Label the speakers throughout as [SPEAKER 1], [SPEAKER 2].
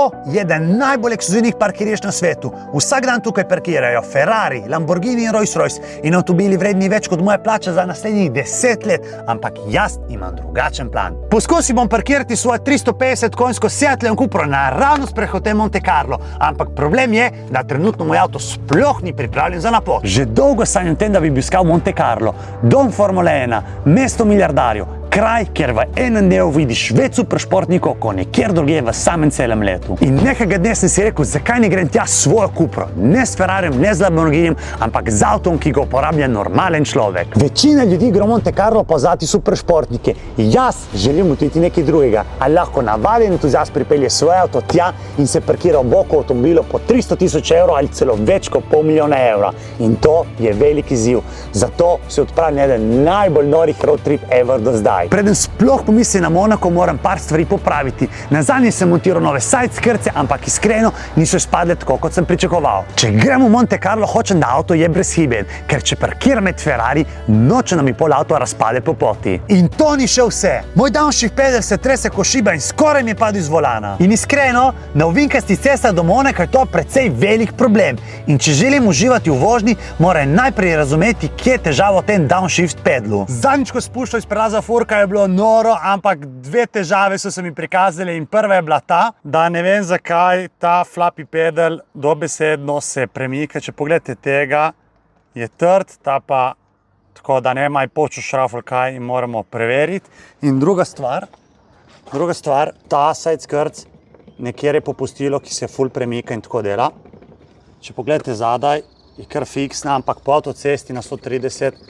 [SPEAKER 1] To je eden najbolj ekskluzivnih parkirišč na svetu. Vsak dan tukaj parkirajo Ferrari, Lamborghini in Rolls-Royce in avtomobili vredni več kot moja plača za naslednjih 10 let. Ampak jaz imam drugačen plan. Poskusil bom parkirati svoje 350 konjsko Seat Leon Cupro naravnost prek hotela Monte Carlo. Ampak problem je, da trenutno moj avto sploh ni pripravljen za napot. Že dolgo sanjam tem, da bi obiskal Monte Carlo, dom Formule 1, mesto milijardarjev. Kraj, kjer v enem dnevu vidiš več superšportnikov, kot nekjer drugje v samem celem letu. In nekega dne sem si rekel, zakaj ne grem tja s svojo Cupro. Ne s Ferrarijem, ne z Lamborghinijem, ampak z avtom, ki ga uporablja normalen človek. Večina ljudi gre v Monte Carlo poznati superšportnike. Jaz želim utriti nekaj drugega. Ali lahko navaden entuziast pripelje svoj avto tja in se parkira v boku avtomobilu po 300.000 evrov ali celo več kot $500 000. In to je velik izziv. Zato se odpravim eden najbolj norih road trip ever do zdaj. Preden sploh pomislim na Monako, moram par stvari popraviti. Nazadnje sem montiral nove side skirtse, ampak iskreno niso izpadle tako, kot sem pričakoval. Če grem v Monte Carlo, hočem, da avto je brezhiben, ker če parkiram med Ferrari, nočem, da mi pol avto razpade po poti. In to ni še vse. Moj downshift pedal se trese ko šiba in skoraj mi je padel iz volana. In iskreno, na ovinkastih cestah do Monaka je to precej velik problem. In če želim uživati v vožnji, moram najprej razumeti, kje je težava v tem downshift pedalu. Zadnjič, ko spuščal iz prelaza Furka, je bilo noro, ampak dve težave so se mi prikazali in prva je bila ta, da ne vem zakaj ta floppy pedal dobesedno se premika. Če pogledate tega, je trd, ta pa tako, da ne maj počel šraf ali kaj in moramo preveriti. In druga stvar, ta side skirt nekjer je popustilo, ki se ful premika in tako dela. Če pogledate zadaj, je kar fiksna, ampak po avtocesti na 130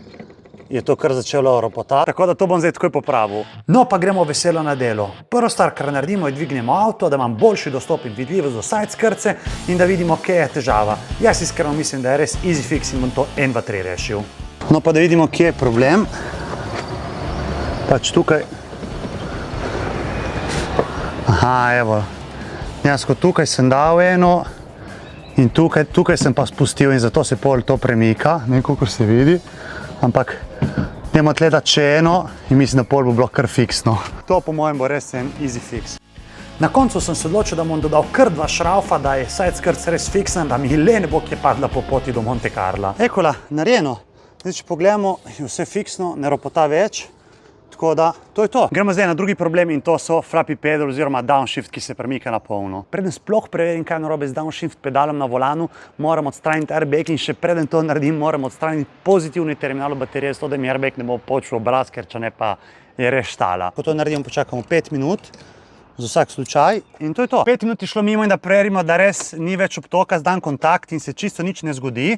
[SPEAKER 1] je to kar začelo ropotati, tako da to bom zdaj takoj popravil. No, pa gremo veselo na delo. Prvo stvar, kar naredimo, je dvignemo avto, da imam boljši dostop in vidljivost do side skirtse in da vidimo, kje je težava. Jaz iskreno mislim, da je res easy fix in bom to 1, 2, 3 rešil. No, pa da vidimo, kje je problem. Pač tukaj. Aha, evo. Dejansko tukaj sem dal eno in tukaj sem pa spustil in zato se pol to premika, ne kolikor se vidi. Ampak idemo tle dati še eno in mislim, da pol bo bilo kar fiksno. To po mojem bo res en easy fix. Na koncu sem se odločil, da bom dodal kar 2 šraufa, da je side skirt res fiksen, da mi le ne bo kje padla po poti do Monte Carla. Ekola, narejeno. Zdaj, če pogledamo, je vse fiksno, ne ropota več. Tako da, to je to. Gremo zdaj na drugi problem in to so floppy pedal oziroma downshift, ki se premika na polno. Preden sploh preverim, kaj narobe z downshift pedalom na volanu, moram odstraniti airbag in še preden to naredim, moram odstraniti pozitivni terminal baterije, zato da mi airbag ne bo počel obraz, ker če ne pa je res štala. Ko to naredimo, počakamo 5 minut, za vsak slučaj in to je to. 5 minut je šlo mimo in da preverimo, da res ni več obtoka, zdan kontakt in se čisto nič ne zgodi.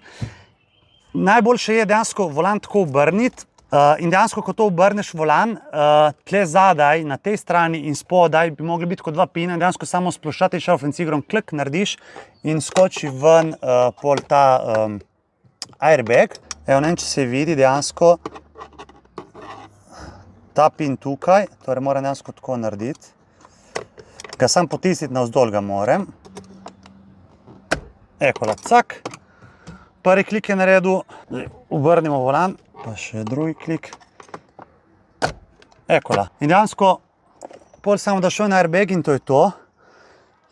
[SPEAKER 1] Najboljše je dejansko volan tako obrniti. In dejansko, ko to obrneš volan, tle zadaj, na tej strani in spodaj bi mogli biti kot 2 pina, dejansko samo sploščati šrauf in cigrom klik narediš in skoči ven pol ta airbag. Evo, ne vem, če se vidi dejansko ta pin tukaj, torej moram dejansko tako narediti. Ga sam potisniti navzdol ga moram. Ekola, cak. Prvi klik je naredil, obrnimo volan. Pa še drugi klik. Ekola. In dejansko, pol samo da šel na airbag in to je to.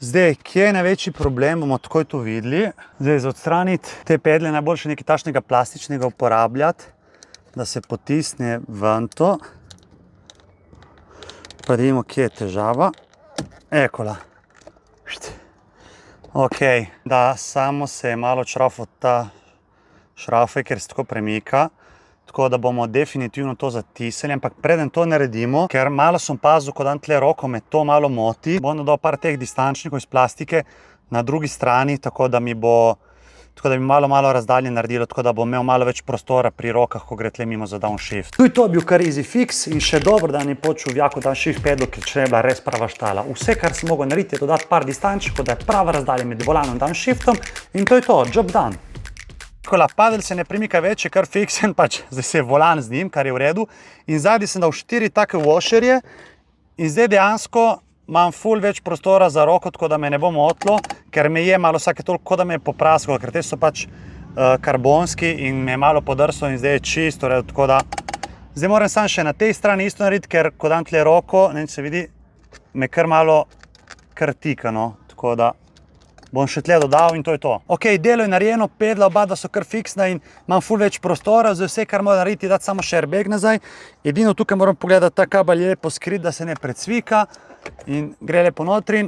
[SPEAKER 1] Zdaj, kje je največji problem, bomo takoj to videli. Zdaj, za odstraniti te pedle, najboljše nekaj takšnega plastičnega uporabljati, da se potisne ven to. Pa da vidimo, kje je težava. Ekola. Ok, da samo se je malo šraufal ta šraufe, ker se tako premika. Tako da bomo definitivno to zatisnili, ampak preden to naredimo, ker malo sem pazil, ko dam tle roko, me to malo moti, bom dodal par teh distančnikov iz plastike na drugi strani, tako da mi malo razdalje naredilo, tako da bom imel malo več prostora pri rokah, ko gre tle mimo za downshift. Tu je to bil kar easy fix in še dobro, da ni počel v jako downshift pedal, ker če je bila res prava štala. Vse, kar sem mogel narediti, je dodati par distančnikov, da je prava razdalja med volanom in downshiftom in to je to, job done. Kola, padel se ne premika več, je kar fiksen, pač zdaj se je volan z njim, kar je v redu. In zadnji sem dal 4 take washerje in zdaj dejansko imam ful več prostora za roko, tako da me ne bo motilo, ker me je malo vsake toliko, kot da me je popraskalo, ker te so pač karbonski in me je malo podrslo in zdaj je čisto redo, tako da zdaj moram sam še na tej strani isto narediti, ker ko dam tle roko, ne se vidi, me kar malo tika, no. tako da bom še tle dodal in to je to. Ok, delo je narejeno, pedla oba dva so kar fiksna in imam ful več prostora, za vse, kar moram narediti, je dati samo še airbag nazaj. Edino tukaj moram pogledati, ta kabel je lepo skrit, da se ne predsvika in gre lepo notri.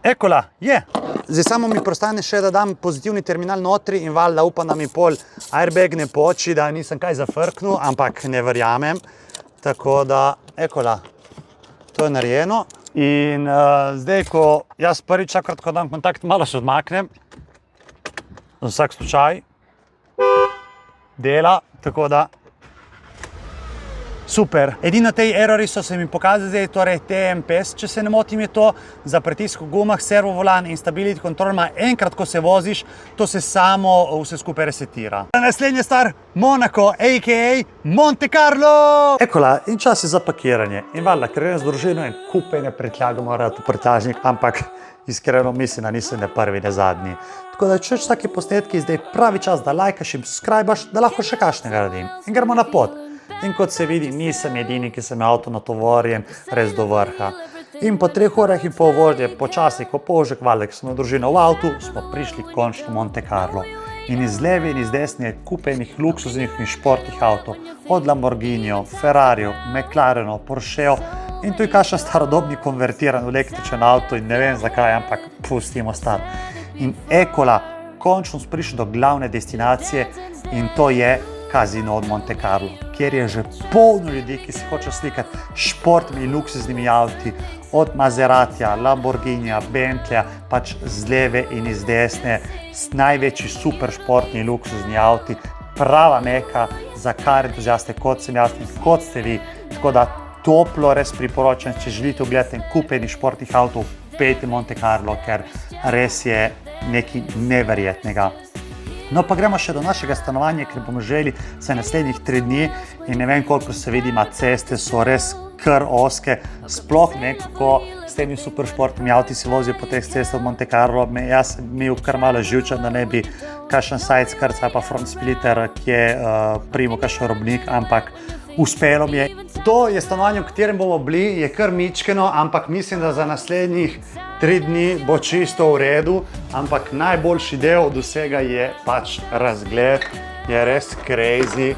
[SPEAKER 1] Ekola, je! Zdaj samo mi prostane še, da dam pozitivni terminal notri in valjda upam, da mi pol airbag ne poči, da nisem kaj zafrknil, ampak ne verjamem. Tako da, ekola, to je narejeno. In zdaj, ko jaz prvič takrat, ko dam kontakt, malo se odmaknem, za vsak slučaj, dela, tako da, super. Edino tej errori so se mi pokazali zdaj, torej TMPS, če se ne motim, je to za pritisk v gumah, servo volan in stability control, enkrat, ko se voziš, to se samo vse skupaj resetira. Naslednja stvar, Monaco, a.k.a. Monte Carlo! Ekola, in čas je za pakiranje. In valjda, ker grem z družino in kupene prtljago mora v prtljažnik, ampak iskreno mislim, da nisem ne prvi, ne zadnji. Tako da, če take posnetki, zdaj pravi čas, da lajkaš in subscribaš, da lahko še kakšnega radim. In gremo na pot. In kot se vidi, nisem edini, ki sem avto natovorjen res do vrha. In po 3 urah in pol vožnje, počasi, ko požek, valjda, ki smo družino v avtu, smo prišli končno v Monte Carlo. In iz leve in iz desne je kupenih luksuznih in športnih avtov, od Lamborghinijo, Ferrarijo, McLarenov, Porschejo in tu je kakšen starodobni konvertiran električen avto in ne vem zakaj, ampak pustimo stati. In ekola, končno smo prišli do glavne destinacije in to je Casino od Monte Carlo, kjer je že polno ljudi, ki si hoče slikati športnimi in luksuznimi avti, od Maseratija, Lamborghinija, Bentleya, pač z leve in iz desne, največji super športni in luksuzni avti, prava meka za kar entuziaste, kot sem jaz in kot ste vi. Tako da toplo res priporočam, če želite ogledati kupenih športnih avtov, pejte Monte Carlo, ker res je nekaj neverjetnega. No, pa gremo še do našega stanovanja, ker bomo želi se naslednjih 3 dni in ne vem, koliko se vidi, ceste so res kar oske, sploh ne, kako s temi super športnimi avti se vozijo po teh cestah v Monte Carlo. Jaz mi je kar malo živčen, da ne bi kakšen side skirt ali pa front splitter, ki je primo kakšen robnik, ampak uspelo mi je. To je stanovanje, v katerem bomo bili, je kar mičkeno, ampak mislim, da za naslednjih 3 dni bo čisto v redu, ampak najboljši del od vsega je pač razgled, je res crazy,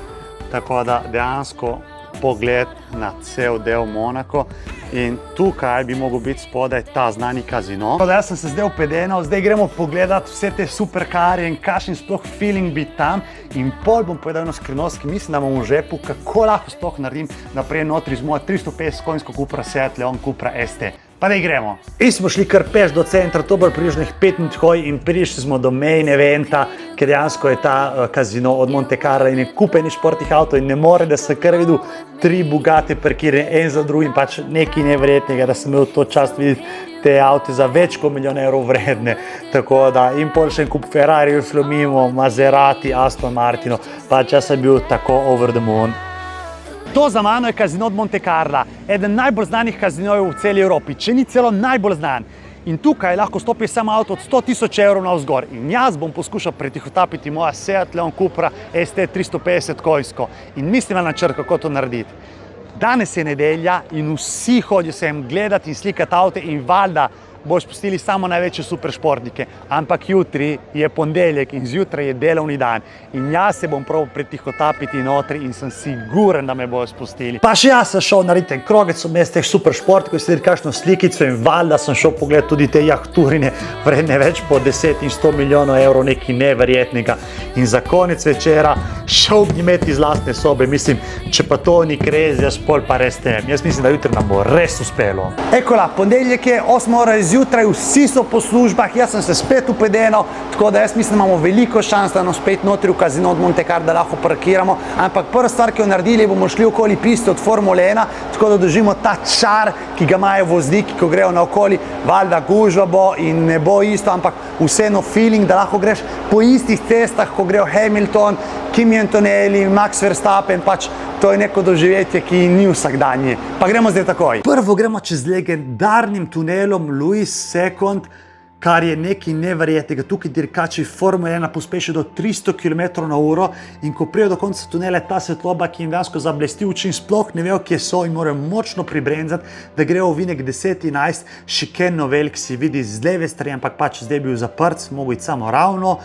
[SPEAKER 1] tako da dejansko pogled na cel del Monaco in tukaj bi mogel biti spodaj ta znani Casino. Tako da jaz sem se zdaj upedenil, zdaj gremo pogledati vse te superkarje in kakšen sploh feeling biti tam in pol bom povedal eno skrivnost, ki mislim, da imam v žepu, kako lahko sploh naredim naprej notri z moja 350 konjsko Cupra Seat Leon Cupra ST. Pa da gremo. In smo šli kar peš do centra, to bo približno 5 minut hoji in prišli smo do main eventa, ker dejansko je ta Casino od Monte Carlo in je kupenih športnih avtov in ne more, da sem kar videl 3 Bugatti parkirane en za drugim, pač nekaj neverjetnega, da sem imel to čast videti te avte za več kot milijon evrov vredne. Tako da in pol še en kup Ferrari šlo mimo, Maserati, Aston Martino, pač jaz sem bil tako over the moon. To za mano je Casino od Monte Carla, eden najbolj znanih kazinojev v celi Evropi, če ni celo najbolj znan. In tukaj lahko stopi samo avto od 100.000 evrov navzgor. In jaz bom poskušal pretihotapiti moja Seat Leon Cupra ST 350 konjsko. In mislim na načrt, kako to narediti. Danes je nedelja in vsi hodijo sem gledati in slikati avte in valjda boš pustili samo največje superšportnike. Ampak jutri je ponedeljek in zjutraj je delovni dan. In jaz se bom probal pretihotapiti notri in sem siguren, da me bojo spustili. Pa še jaz sem šel narediti en krogec vmes teh superšportnikov, slediti kakšno slikico in valjda sem šel pogledati tudi te jahturine vredne več po 10 in 100 milijonov evrov, nekaj neverjetnega. In za konec večera šel imeti iz lastne sobe, mislim, če pa to ni crazy, jaz pol pa res tem. Jaz mislim, da jutri nam bo res uspelo. Ekola, ponedeljek je 8 ura zjutraj, vsi so po službah, jaz sem se spet upedenil, tako da jaz mislim, da imamo veliko šans, da nam spet notri v Casino od Monte Carlo, da lahko parkiramo. Ampak prva stvar, ki jo naredili, bomo šli okoli piste od Formule 1, tako da doživimo ta čar, ki ga imajo vozniki, ko grejo naokoli, valjda gužva bo in ne bo isto, ampak vseeno feeling, da lahko greš po istih cestah, ko grejo Hamilton, Kimi Antonelli, Max Verstappen, pač to je neko doživetje, ki ni vsakdanje. Pa gremo zdaj takoj. Prvo gremo čez legendarnim tunelom Louis II, kar je nekaj neverjetnega. Tukaj dirkači Formule 1 pospešijo do 300 km/h in ko prijo do konca tunela, ta svetloba, ki jim dejansko zablesti oči in sploh ne vejo, kje so in morajo močno pribrenzati, da grejo v ovinek 10-11, šikeno velik si vidi z leve strani, ampak pač zdaj je bil zaprt, mogo iti samo ravno.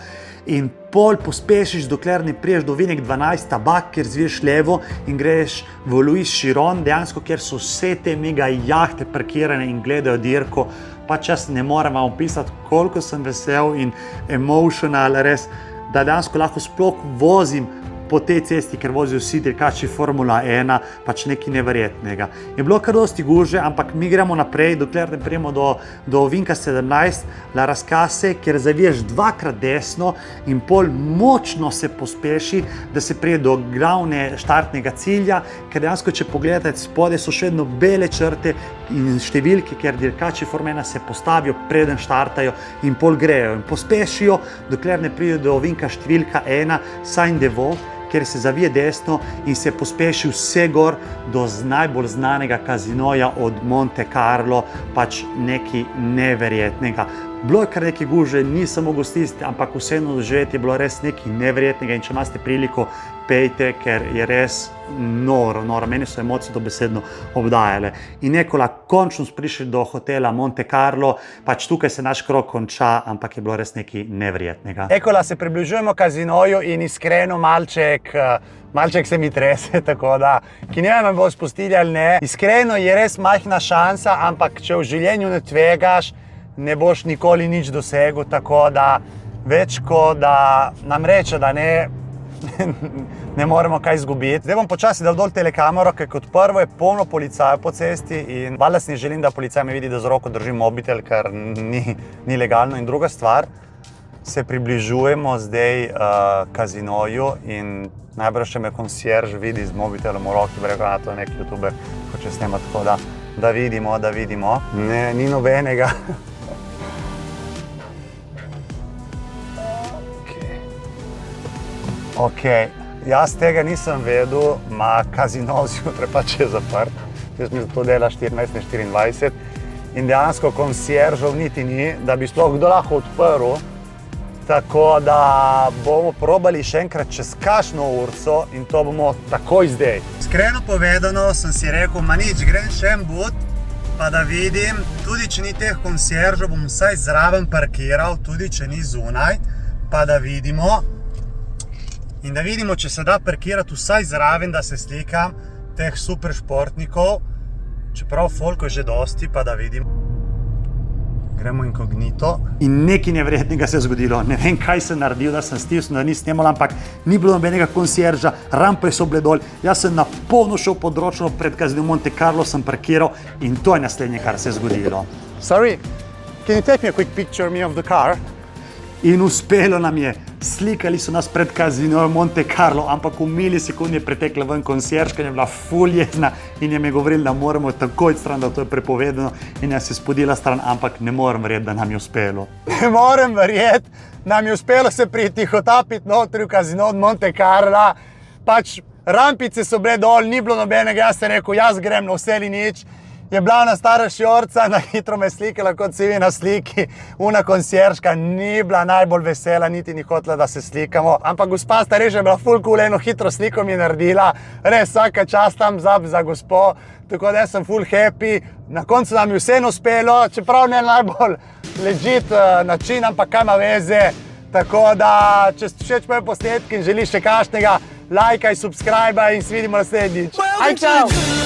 [SPEAKER 1] In pol pospešiš, dokler ne priješ do ovinek 12, tabak, kjer zviješ levo in greš v Louis Chiron, dejansko, kjer so vse te mega jahte parkirane in gledajo dirko. Pač jaz ne morem vam opisati, koliko sem vesel in emotional, res, da dejansko lahko sploh vozim po tej cesti, ker vozijo vsi dirkači Formula 1, pač nekaj neverjetnega. Je bilo kar dosti gužve, ampak mi gremo naprej, dokler ne prijemo do ovinka 17, La Rascasse, kjer zaviješ dvakrat desno in pol močno se pospeši, da se prije do glavne štartnega cilja, ker dejansko, če pogledate spode, so še vedno bele črte in številke, ker dirkači Formula 1 se postavijo, preden štartajo in pol grejo in pospešijo, dokler ne prijejo do ovinka številka 1, Saint-Devote, kjer se zavije desno in se pospeši vse gor do najbolj znanega kazinoja od Monte Carlo, pač nekaj neverjetnega. Bilo je kar nekaj gužve, nisem mogel stisniti, ampak vseeno doživeti je bilo res nekaj neverjetnega in če imate priliko, pejte, ker je res noro. Meni so emocije dobesedno obdajale. In Ekola, končno smo prišli do hotela Monte Carlo, pač tukaj se naš krog konča, ampak je bilo res nekaj neverjetnega. Ekola, se približujemo kazinoju in iskreno malček se mi trese, tako da, ki ne vem, bo spustili ali ne. Iskreno je res majhna šansa, ampak če v življenju ne tvegaš, ne boš nikoli nič dosegel, tako da več kot da nam reče, da ne moremo kaj izgubiti. Zdaj bom počasi dal dol telekamero, ker kot prvo je polno policajev po cesti in valjda si ne želim, da policaj me vidi, da z roko držim mobitel, ker ni legalno. In druga stvar, se približujemo zdaj kazinoju in najbrž še me konsjerž vidi z mobitelom v roki, bi rekel, to je nek youtuber, hoče snemati, tako da vidimo. Ne, ni nobenega. Ok, jaz tega nisem vedel, ma kazino zjutraj pač je zaprt. Jaz mi zato dela 14:24 in dejansko konsjeržov niti ni, da bi sploh kdo lahko odprl. Tako da bomo probali še enkrat čez kakšno urco in to bomo takoj zdaj. Iskreno povedano sem si rekel, ma nič, grem še en but, pa da vidim, tudi če ni teh konsjeržov, bom vsaj zraven parkiral, tudi če ni zunaj, pa da vidimo. In da vidimo, če se da parkirati vsaj zraven, da se slikam teh super športnikov, čeprav folko je že dosti, pa da vidim. Gremo inkognito. In nekaj neverjetnega se je zgodilo. Ne vem, kaj sem naredil, da sem stisnil, da ni snemal, ampak ni bilo nobenega konsjerža, rampe so bile dol. Jaz sem na polno šel področno pred kazinom Monte Carlo, sem parkiral in to je naslednje, kar se je zgodilo. Sorry, can you take me a quick picture of the car? In uspelo nam je. Slikali so nas pred kazinojem Monte Carlo, ampak v milisekundi je pretekla ven konsjerška in je bila ful jezna in je mi govorila, da moramo takoj stran, da to je prepovedano in jaz se spodila stran, ampak ne morem verjeti, da nam je uspelo. Ne morem verjeti, nam je uspelo se pritihotapiti notri v kazino od Monte Carla, pač rampice so bile dol, ni bilo nobenega, jaz sem rekel, jaz grem na vse ali nič. Je bila ona stara šjorca, na hitro me slikala, kot si vi na sliki. Una konsjerška ni bila najbolj vesela, niti ni hotela, da se slikamo. Ampak gospa starejša je bila ful cool, eno hitro sliko mi je naredila. Res, vsaka čast tam za gospo. Tako da jaz sem ful happy. Na koncu nam je vseeno uspelo, čeprav ne najbolj legit način, ampak kaj ima veze. Tako da, če ste všeč moje posnetke in želiš še kakšnega, lajkaj, subscribaj in se vidimo naslednjič. Aj, čau!